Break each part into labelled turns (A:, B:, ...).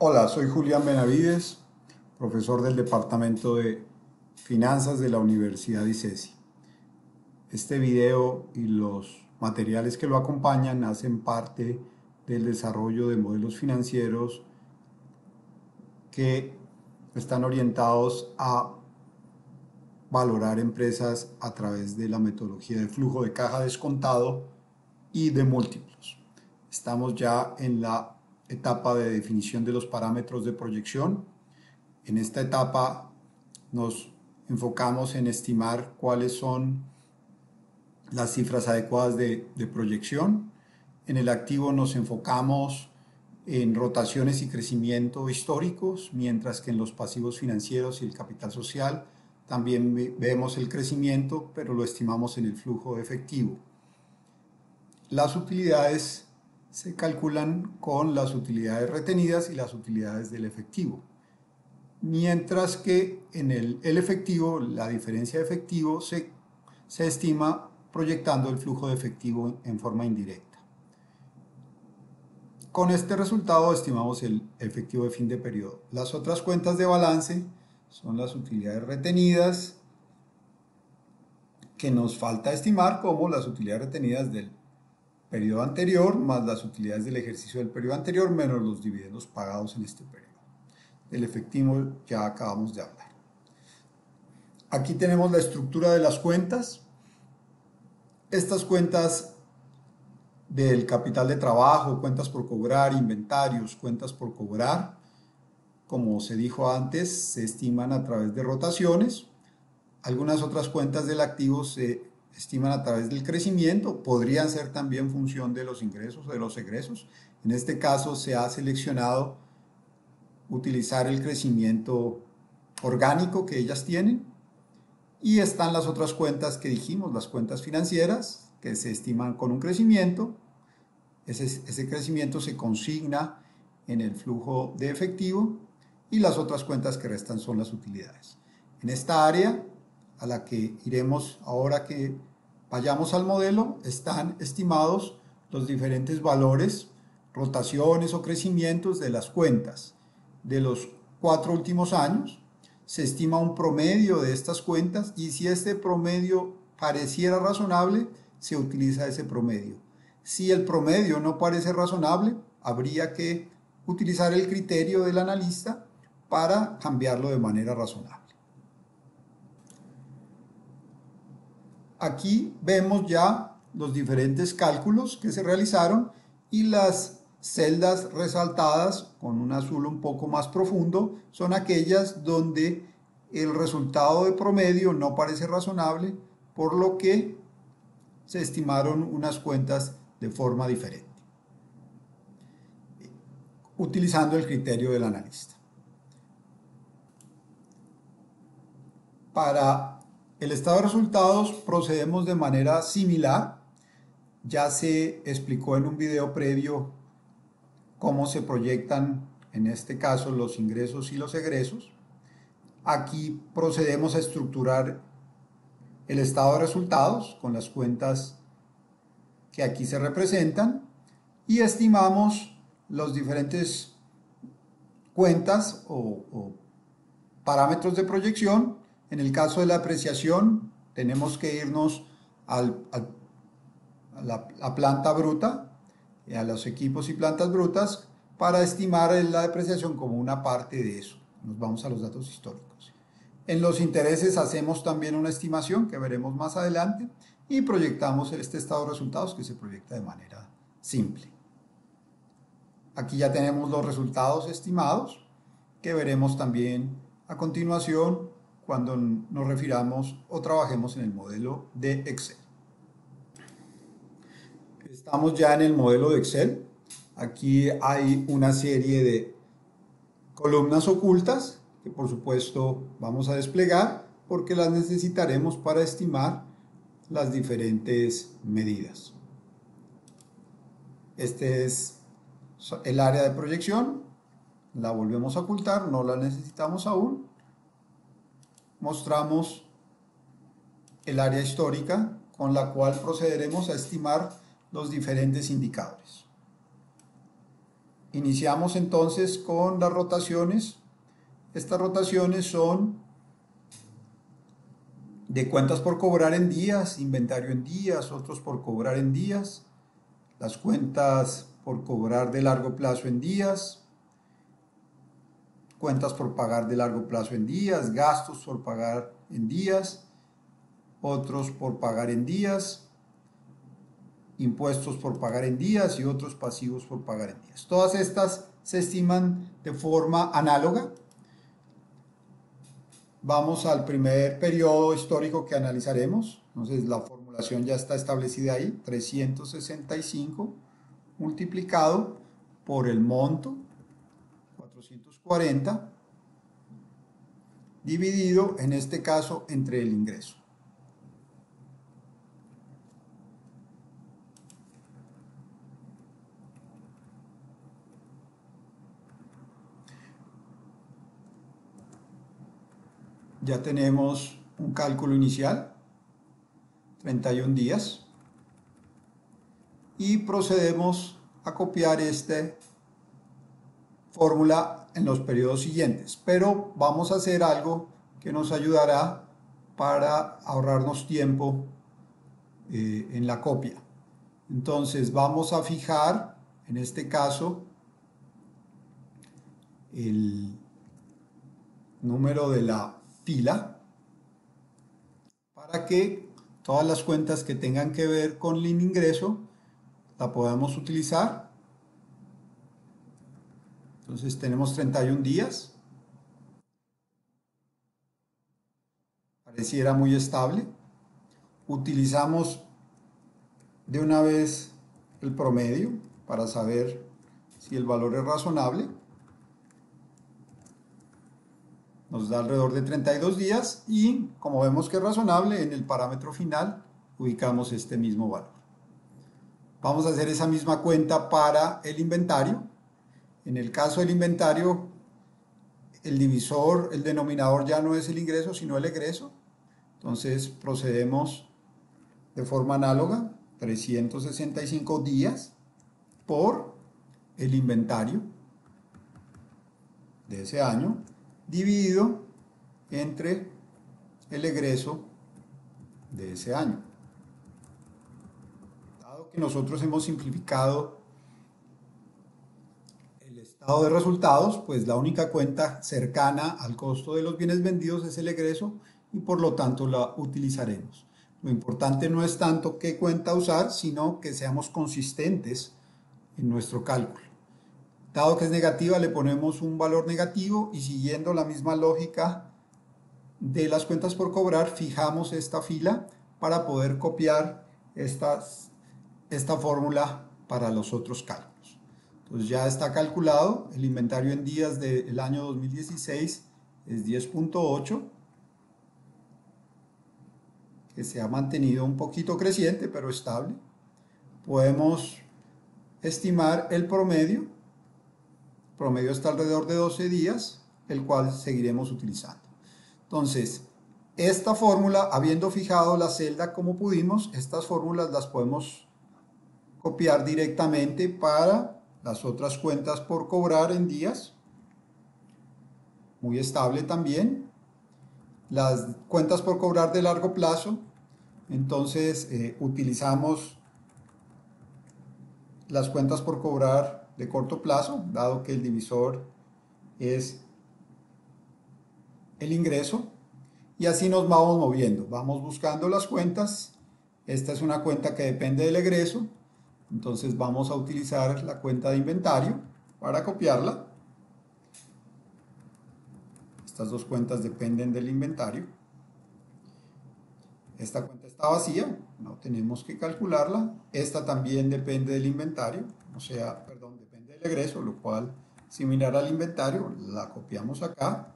A: Hola, soy Julián Benavides, profesor del Departamento de Finanzas de la Universidad ICESI. Este video y los materiales que lo acompañan hacen parte del desarrollo de modelos financieros que están orientados a valorar empresas a través de la metodología de flujo de caja descontado y de múltiplos. Estamos ya en la etapa de definición de los parámetros de proyección. En esta etapa nos enfocamos en estimar cuáles son las cifras adecuadas de proyección. En el activo nos enfocamos en rotaciones y crecimiento históricos, mientras que en los pasivos financieros y el capital social también vemos el crecimiento, pero lo estimamos en el flujo efectivo. Las utilidades se calculan con las utilidades retenidas y las utilidades del efectivo. Mientras que en el efectivo, la diferencia de efectivo se estima proyectando el flujo de efectivo en forma indirecta. Con este resultado estimamos el efectivo de fin de periodo. Las otras cuentas de balance son las utilidades retenidas, que nos falta estimar, como las utilidades retenidas del periodo anterior más las utilidades del ejercicio del periodo anterior menos los dividendos pagados en este periodo. Del efectivo ya acabamos de hablar. Aquí tenemos la estructura de las cuentas. Estas cuentas del capital de trabajo, cuentas por cobrar, inventarios, cuentas por cobrar, como se dijo antes, se estiman a través de rotaciones. Algunas otras cuentas del activo se estiman a través del crecimiento, podrían ser también función de los ingresos o de los egresos. En este caso se ha seleccionado utilizar el crecimiento orgánico que ellas tienen. Y están las otras cuentas que dijimos, las cuentas financieras, que se estiman con un crecimiento. Ese crecimiento se consigna en el flujo de efectivo, y las otras cuentas que restan son las utilidades. En esta área a la que iremos ahora que vayamos al modelo, están estimados los diferentes valores, rotaciones o crecimientos de las cuentas de los 4 últimos años. Se estima un promedio de estas cuentas, y si este promedio pareciera razonable, se utiliza ese promedio. Si el promedio no parece razonable, habría que utilizar el criterio del analista para cambiarlo de manera razonable. Aquí vemos ya los diferentes cálculos que se realizaron, y las celdas resaltadas con un azul un poco más profundo son aquellas donde el resultado de promedio no parece razonable, por lo que se estimaron unas cuentas de forma diferente, utilizando el criterio del analista. Para el estado de resultados procedemos de manera similar. Ya se explicó en un video previo cómo se proyectan, en este caso, los ingresos y los egresos. Aquí procedemos a estructurar el estado de resultados con las cuentas que aquí se representan, y estimamos las diferentes cuentas o parámetros de proyección. En el caso de la apreciación, tenemos que irnos a la planta bruta, a los equipos y plantas brutas, para estimar la depreciación como una parte de eso. Nos vamos a los datos históricos. En los intereses hacemos también una estimación que veremos más adelante, y proyectamos este estado de resultados, que se proyecta de manera simple. Aquí ya tenemos los resultados estimados, que veremos también a continuación cuando nos refiramos o trabajemos en el modelo de Excel. Estamos ya en el modelo de Excel. Aquí hay una serie de columnas ocultas que por supuesto vamos a desplegar, porque las necesitaremos para estimar las diferentes medidas. Este es el área de proyección. La volvemos a ocultar, no la necesitamos aún. Mostramos el área histórica, con la cual procederemos a estimar los diferentes indicadores. Iniciamos entonces con las rotaciones. Estas rotaciones son de cuentas por cobrar en días, inventario en días, otros por cobrar en días, las cuentas por cobrar de largo plazo en días, cuentas por pagar de largo plazo en días, gastos por pagar en días, otros por pagar en días, impuestos por pagar en días y otros pasivos por pagar en días. Todas estas se estiman de forma análoga. Vamos al primer periodo histórico que analizaremos. Entonces la formulación ya está establecida ahí, 365 multiplicado por el monto, 440, dividido en este caso entre el ingreso. Ya tenemos un cálculo inicial, 31 días, y procedemos a copiar esta fórmula en los periodos siguientes, pero vamos a hacer algo que nos ayudará para ahorrarnos tiempo en la copia. Entonces vamos a fijar, en este caso, el número de la fila para que todas las cuentas que tengan que ver con el ingreso la podamos utilizar. Entonces tenemos 31 días. Pareciera muy estable. Utilizamos de una vez el promedio para saber si el valor es razonable. Nos da alrededor de 32 días y como vemos que es razonable, en el parámetro final ubicamos este mismo valor. Vamos a hacer esa misma cuenta para el inventario. En el caso del inventario, el divisor, el denominador ya no es el ingreso, sino el egreso. Entonces procedemos de forma análoga, 365 días por el inventario de ese año, dividido entre el egreso de ese año. Dado que nosotros hemos simplificado el estado de resultados, pues la única cuenta cercana al costo de los bienes vendidos es el egreso y por lo tanto la utilizaremos. Lo importante no es tanto qué cuenta usar, sino que seamos consistentes en nuestro cálculo. Dado que es negativa, le ponemos un valor negativo y siguiendo la misma lógica de las cuentas por cobrar, fijamos esta fila para poder copiar esta fórmula para los otros cálculos. Entonces ya está calculado, el inventario en días del año 2016 es 10.8, que se ha mantenido un poquito creciente, pero estable. Podemos estimar el promedio. El promedio está alrededor de 12 días, el cual seguiremos utilizando. Entonces, esta fórmula, habiendo fijado la celda como pudimos, estas fórmulas las podemos copiar directamente para las otras cuentas por cobrar en días. Muy estable también. Las cuentas por cobrar de largo plazo, entonces utilizamos las cuentas por cobrar de corto plazo, dado que el divisor es el ingreso, y así nos vamos moviendo, vamos buscando las cuentas. Esta es una cuenta que depende del egreso, entonces vamos a utilizar la cuenta de inventario para copiarla. Estas dos cuentas dependen del inventario. Esta cuenta está vacía, no tenemos que calcularla. Esta también depende del inventario, depende del egreso, lo cual, similar al inventario, la copiamos acá.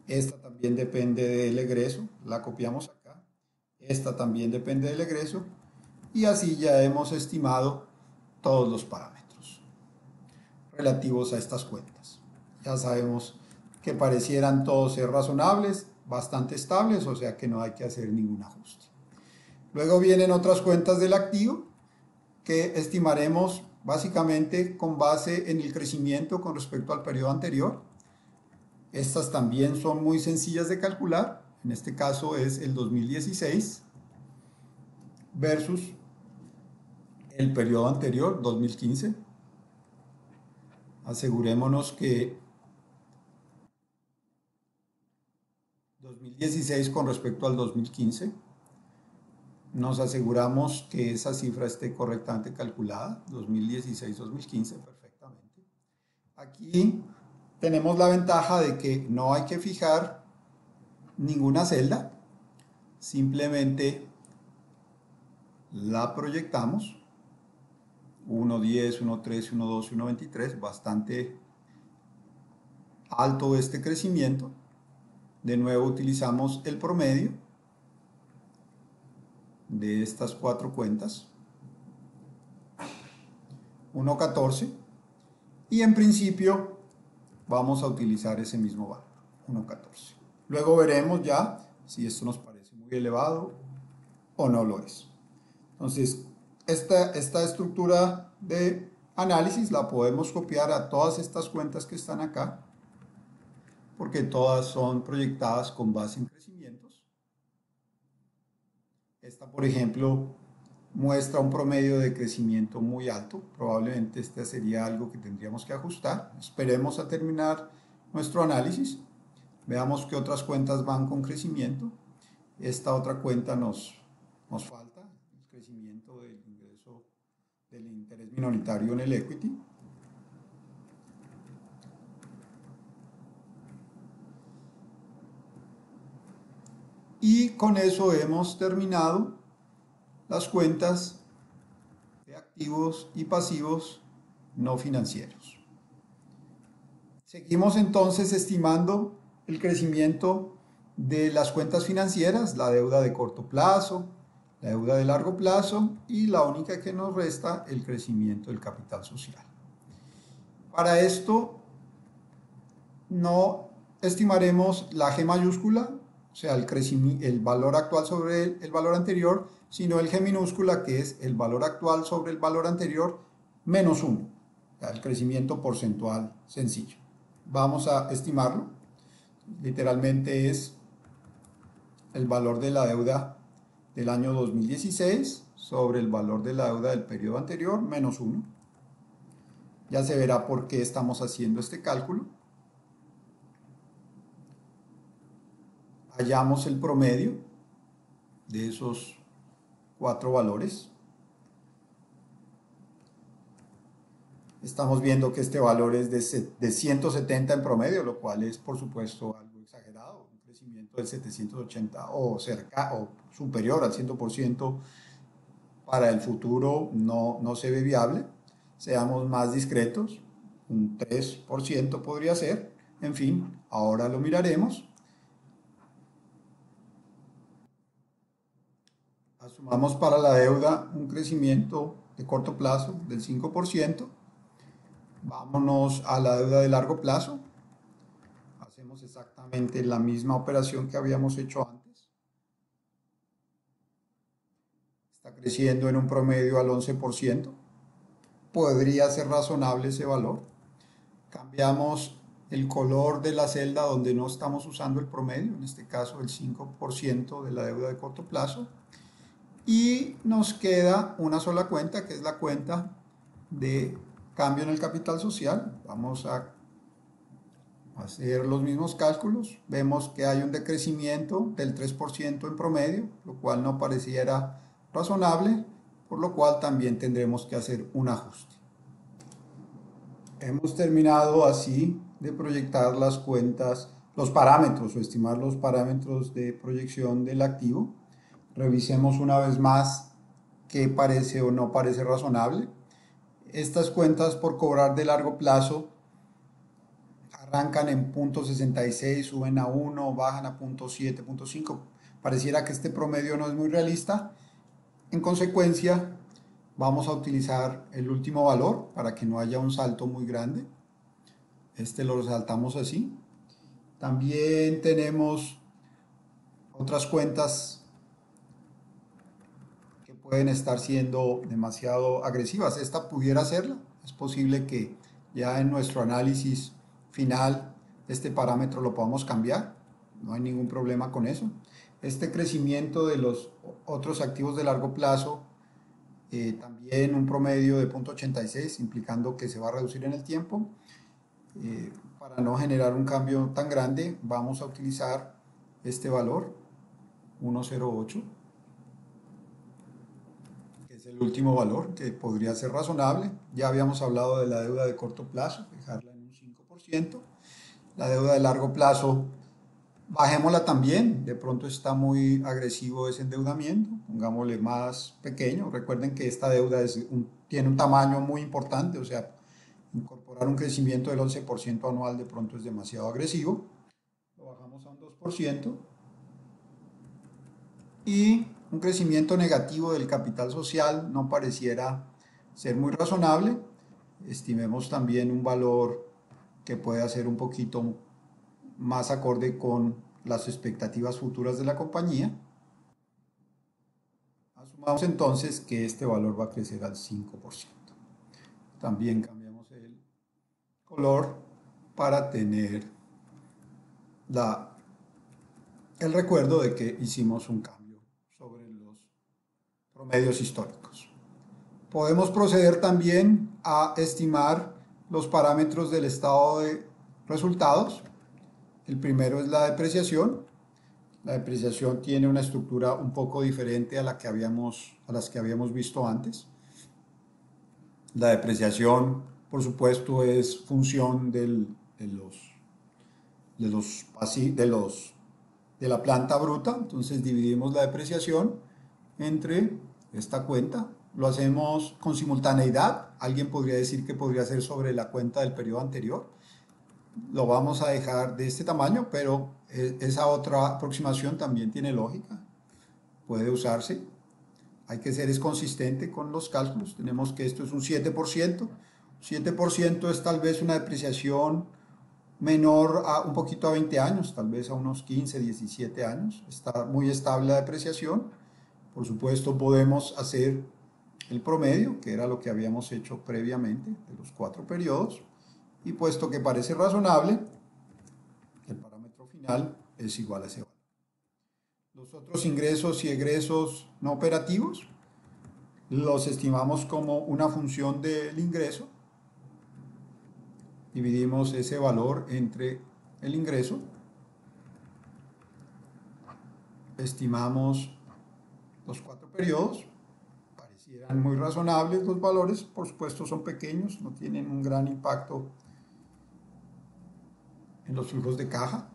A: Esta también depende del egreso, la copiamos acá. Esta también depende del egreso. Y así ya hemos estimado todos los parámetros relativos a estas cuentas. Ya sabemos que parecieran todos ser razonables, bastante estables, o sea que no hay que hacer ningún ajuste. Luego vienen otras cuentas del activo que estimaremos básicamente con base en el crecimiento con respecto al periodo anterior. Estas también son muy sencillas de calcular. En este caso es el 2016 versus el periodo anterior, 2015. Asegurémonos que 2016 con respecto al 2015, nos aseguramos que esa cifra esté correctamente calculada, 2016-2015, perfectamente. Aquí tenemos la ventaja de que no hay que fijar ninguna celda, simplemente la proyectamos, 1.10, 1.13, 1.12, 1.23, bastante alto este crecimiento. De nuevo utilizamos el promedio de estas cuatro cuentas, 1.14, y en principio vamos a utilizar ese mismo valor, 1.14. Luego veremos ya si esto nos parece muy elevado o no lo es. Entonces, esta estructura de análisis la podemos copiar a todas estas cuentas que están acá, porque todas son proyectadas con base en crecimientos. Esta, por ejemplo, muestra un promedio de crecimiento muy alto. Probablemente este sería algo que tendríamos que ajustar. Esperemos a terminar nuestro análisis. Veamos qué otras cuentas van con crecimiento. Esta otra cuenta nos falta, el crecimiento del ingreso del interés minoritario en el equity. Y con eso hemos terminado las cuentas de activos y pasivos no financieros. Seguimos entonces estimando el crecimiento de las cuentas financieras, la deuda de corto plazo, la deuda de largo plazo y la única que nos resta, el crecimiento del capital social. Para esto no estimaremos la G mayúscula, o sea, el valor actual sobre el valor anterior, sino el G minúscula, que es el valor actual sobre el valor anterior menos 1, o sea, el crecimiento porcentual sencillo. Vamos a estimarlo. Literalmente es el valor de la deuda del año 2016 sobre el valor de la deuda del periodo anterior menos 1. Ya se verá por qué estamos haciendo este cálculo. Hallamos el promedio de esos cuatro valores. Estamos viendo que este valor es de 170 en promedio, lo cual es por supuesto algo exagerado, un crecimiento del 780 o cerca o superior al 100% para el futuro no se ve viable. Seamos más discretos, un 3% podría ser, en fin, ahora lo miraremos. Asumamos para la deuda un crecimiento de corto plazo del 5%. Vámonos a la deuda de largo plazo. Hacemos exactamente la misma operación que habíamos hecho antes. Está creciendo en un promedio al 11%. Podría ser razonable ese valor. Cambiamos el color de la celda donde no estamos usando el promedio, en este caso el 5% de la deuda de corto plazo. Y nos queda una sola cuenta, que es la cuenta de cambio en el capital social. Vamos a hacer los mismos cálculos. Vemos que hay un decrecimiento del 3% en promedio, lo cual no pareciera razonable, por lo cual también tendremos que hacer un ajuste. Hemos terminado así de proyectar las cuentas, los parámetros o estimar los parámetros de proyección del activo. Revisemos una vez más qué parece o no parece razonable. Estas cuentas por cobrar de largo plazo arrancan en 0.66, suben a 1, bajan a 0.7, 0.5. Pareciera que este promedio no es muy realista. En consecuencia, vamos a utilizar el último valor para que no haya un salto muy grande. Este lo resaltamos así. También tenemos otras cuentas pueden estar siendo demasiado agresivas. Esta pudiera serla. Es posible que ya en nuestro análisis final este parámetro lo podamos cambiar. No hay ningún problema con eso. Este crecimiento de los otros activos de largo plazo, también un promedio de 0,86, implicando que se va a reducir en el tiempo. Para no generar un cambio tan grande, vamos a utilizar este valor, 1,08, que es el último valor que podría ser razonable. Ya habíamos hablado de la deuda de corto plazo, dejarla en un 5%. La deuda de largo plazo, bajémosla también. De pronto está muy agresivo ese endeudamiento, pongámosle más pequeño. Recuerden que esta deuda tiene un tamaño muy importante, o sea, incorporar un crecimiento del 11% anual de pronto es demasiado agresivo. Lo bajamos a un 2%. Y un crecimiento negativo del capital social no pareciera ser muy razonable. Estimemos también un valor que pueda ser un poquito más acorde con las expectativas futuras de la compañía. Asumamos entonces que este valor va a crecer al 5%. También cambiamos el color para tener el recuerdo de que hicimos un cambio sobre los promedios históricos. Podemos proceder también a estimar los parámetros del estado de resultados. El primero es la depreciación. La depreciación tiene una estructura un poco diferente a las que habíamos visto antes. La depreciación, por supuesto, es función de la planta bruta. Entonces dividimos la depreciación entre esta cuenta. Lo hacemos con simultaneidad. Alguien podría decir que podría ser sobre la cuenta del periodo anterior. Lo vamos a dejar de este tamaño, pero esa otra aproximación también tiene lógica. Puede usarse. Hay que ser consistente con los cálculos. Tenemos que esto es un 7%. 7% es tal vez una depreciación menor a un poquito a 20 años, tal vez a unos 15, 17 años. Está muy estable la depreciación. Por supuesto, podemos hacer el promedio, que era lo que habíamos hecho previamente, de los 4 periodos. Y puesto que parece razonable, el parámetro final es igual a ese valor. Los otros ingresos y egresos no operativos los estimamos como una función del ingreso. Dividimos ese valor entre el ingreso. Estimamos los 4 periodos. Parecieran muy razonables los valores. Por supuesto son pequeños, no tienen un gran impacto en los flujos de caja.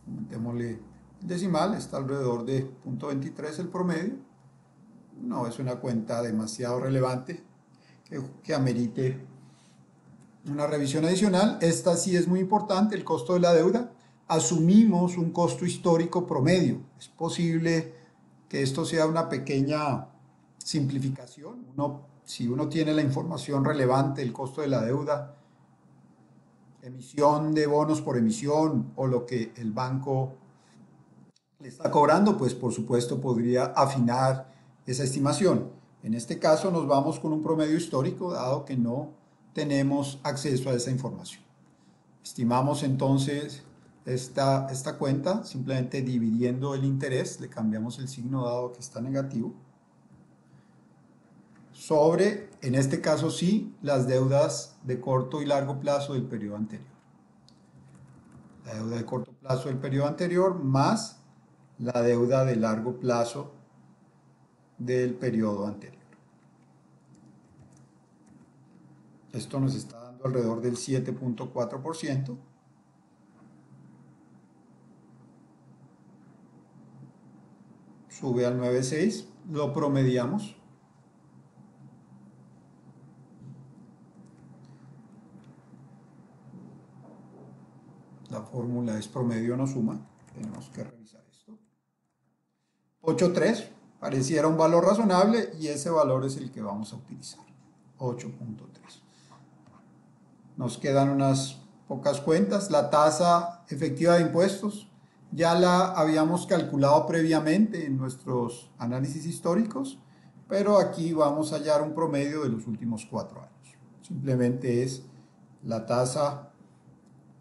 A: Aumentémosle el decimal, está alrededor de 0,23 el promedio. No es una cuenta demasiado relevante que amerite una revisión adicional. Esta sí es muy importante, el costo de la deuda. Asumimos un costo histórico promedio. Es posible que esto sea una pequeña simplificación. Si uno tiene la información relevante, el costo de la deuda, emisión de bonos por emisión o lo que el banco le está cobrando, pues por supuesto podría afinar esa estimación. En este caso nos vamos con un promedio histórico, dado que no tenemos acceso a esa información. Estimamos entonces esta cuenta simplemente dividiendo el interés, le cambiamos el signo dado que está negativo, sobre, en este caso sí, las deudas de corto y largo plazo del periodo anterior. La deuda de corto plazo del periodo anterior más la deuda de largo plazo del periodo anterior. Esto nos está dando alrededor del 7,4%. Sube al 9,6, lo promediamos. La fórmula es promedio no suma. Tenemos que revisar esto. 8,3 pareciera un valor razonable y ese valor es el que vamos a utilizar. 8,3. Nos quedan unas pocas cuentas. La tasa efectiva de impuestos ya la habíamos calculado previamente en nuestros análisis históricos. pero aquí vamos a hallar un promedio de los últimos 4 años. Simplemente es la tasa,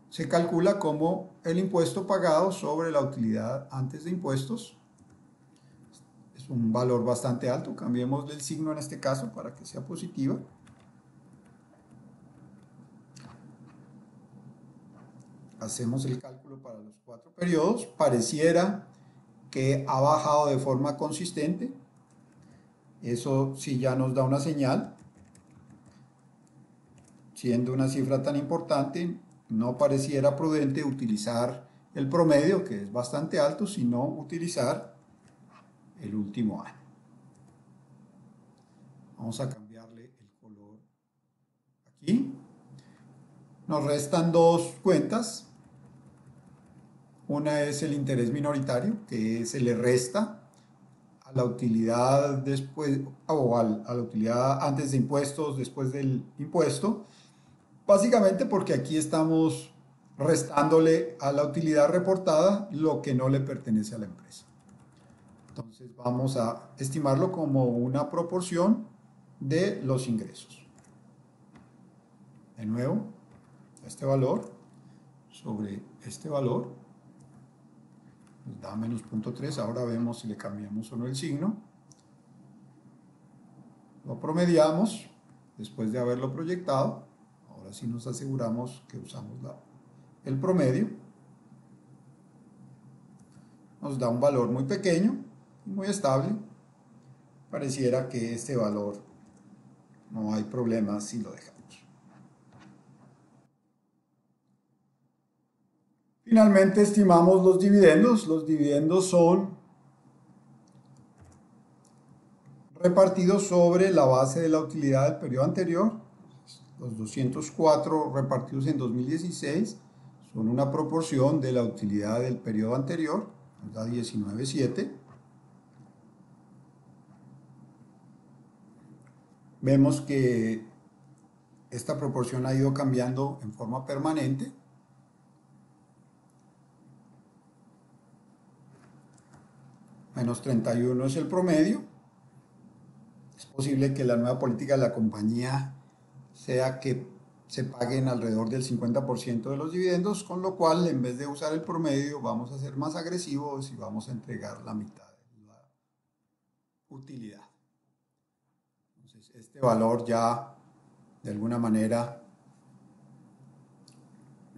A: se calcula como el impuesto pagado sobre la utilidad antes de impuestos. Es un valor bastante alto, cambiemos el signo en este caso para que sea positiva. Hacemos el cálculo para los 4 periodos, pareciera que ha bajado de forma consistente. Eso sí ya nos da una señal. Siendo una cifra tan importante, no pareciera prudente utilizar el promedio, que es bastante alto, sino utilizar el último año. Vamos a cambiarle el color aquí. Nos restan dos cuentas. Una es el interés minoritario, que se le resta a la utilidad después, o a la utilidad antes de impuestos, después del impuesto, básicamente porque aquí estamos restándole a la utilidad reportada lo que no le pertenece a la empresa. Entonces vamos a estimarlo como una proporción de los ingresos. De nuevo, este valor sobre este valor nos da menos 0.3. Ahora vemos si le cambiamos o no el signo. Lo promediamos después de haberlo proyectado. Ahora sí nos aseguramos que usamos el promedio. Nos da un valor muy pequeño y muy estable. Pareciera que este valor no hay problema si lo dejamos. Finalmente estimamos los dividendos. Los dividendos son repartidos sobre la base de la utilidad del periodo anterior. Los 204 repartidos en 2016 son una proporción de la utilidad del periodo anterior, nos da 19.7. Vemos que esta proporción ha ido cambiando en forma permanente. Menos 31 es el promedio. Es posible que la nueva política de la compañía sea que se paguen alrededor del 50% de los dividendos, con lo cual en vez de usar el promedio vamos a ser más agresivos y vamos a entregar la mitad de la utilidad. Entonces este valor ya de alguna manera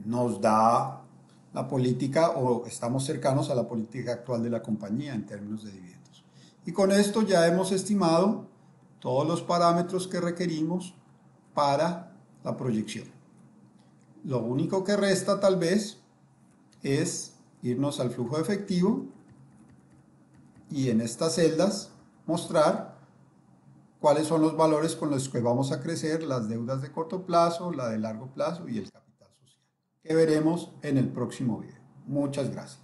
A: nos da la política, o estamos cercanos a la política actual de la compañía en términos de dividendos. Y con esto ya hemos estimado todos los parámetros que requerimos para la proyección. Lo único que resta tal vez es irnos al flujo de efectivo y en estas celdas mostrar cuáles son los valores con los que vamos a crecer las deudas de corto plazo, la de largo plazo y el capital social, que veremos en el próximo video. Muchas gracias.